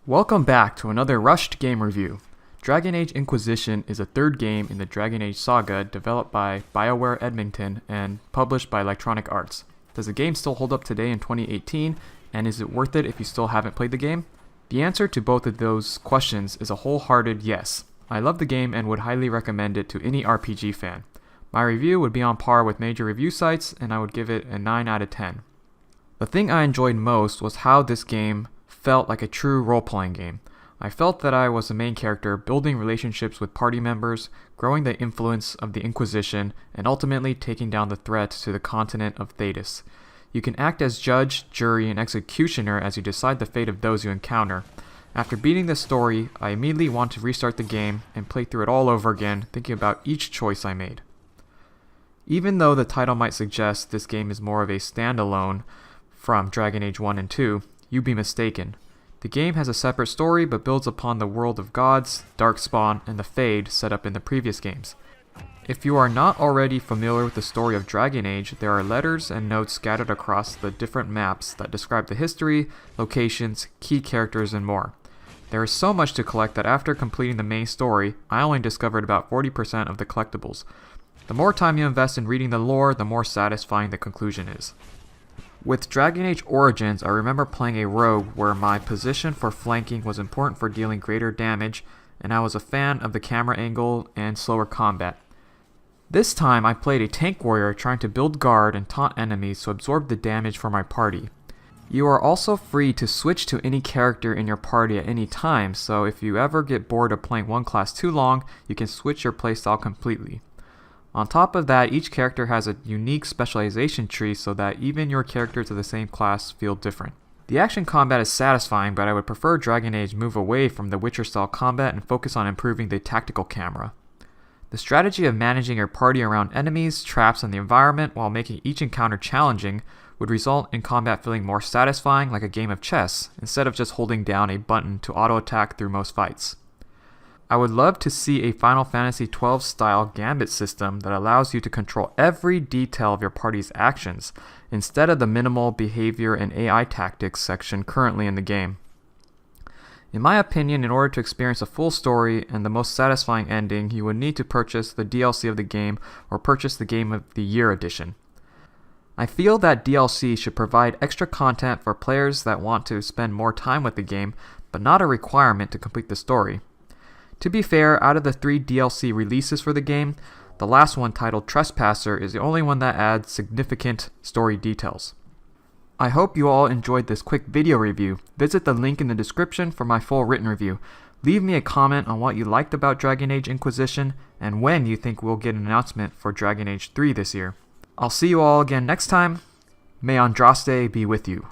Welcome back to another rushed game review. Dragon Age Inquisition is a third game in the Dragon Age saga developed by BioWare Edmonton and published by Electronic Arts. Does the game still hold up today in 2018, and is it worth it if you still haven't played the game? The answer to both of those questions is a wholehearted yes. I love the game and would highly recommend it to any RPG fan. My review would be on par with major review sites, and I would give it a 9 out of 10. The thing I enjoyed most was how this game felt like a true role-playing game. I felt that I was the main character, building relationships with party members, growing the influence of the Inquisition, and ultimately taking down the threat to the continent of Thedas. You can act as judge, jury, and executioner as you decide the fate of those you encounter. After beating the story, I immediately want to restart the game and play through it all over again, thinking about each choice I made. Even though the title might suggest this game is more of a standalone from Dragon Age 1 and 2, you'd be mistaken. The game has a separate story but builds upon the world of gods, Darkspawn, and the Fade set up in the previous games. If you are not already familiar with the story of Dragon Age, there are letters and notes scattered across the different maps that describe the history, locations, key characters, and more. There is so much to collect that after completing the main story, I only discovered about 40% of the collectibles. The more time you invest in reading the lore, the more satisfying the conclusion is. With Dragon Age Origins, I remember playing a rogue where my position for flanking was important for dealing greater damage, and I was a fan of the camera angle and slower combat. This time I played a tank warrior trying to build guard and taunt enemies to absorb the damage for my party. You are also free to switch to any character in your party at any time, so if you ever get bored of playing one class too long, you can switch your playstyle completely. On top of that, each character has a unique specialization tree so that even your characters of the same class feel different. The action combat is satisfying, but I would prefer Dragon Age move away from the Witcher style combat and focus on improving the tactical camera. The strategy of managing your party around enemies, traps, and the environment while making each encounter challenging would result in combat feeling more satisfying like a game of chess, instead of just holding down a button to auto-attack through most fights. I would love to see a Final Fantasy XII style gambit system that allows you to control every detail of your party's actions, instead of the minimal behavior and AI tactics section currently in the game. In my opinion, in order to experience a full story and the most satisfying ending, you would need to purchase the DLC of the game or purchase the Game of the Year edition. I feel that DLC should provide extra content for players that want to spend more time with the game, but not a requirement to complete the story. To be fair, out of the 3 DLC releases for the game, the last one titled Trespasser is the only one that adds significant story details. I hope you all enjoyed this quick video review. Visit the link in the description for my full written review. Leave me a comment on what you liked about Dragon Age Inquisition and when you think we'll get an announcement for Dragon Age 3 this year. I'll see you all again next time. May Andraste be with you.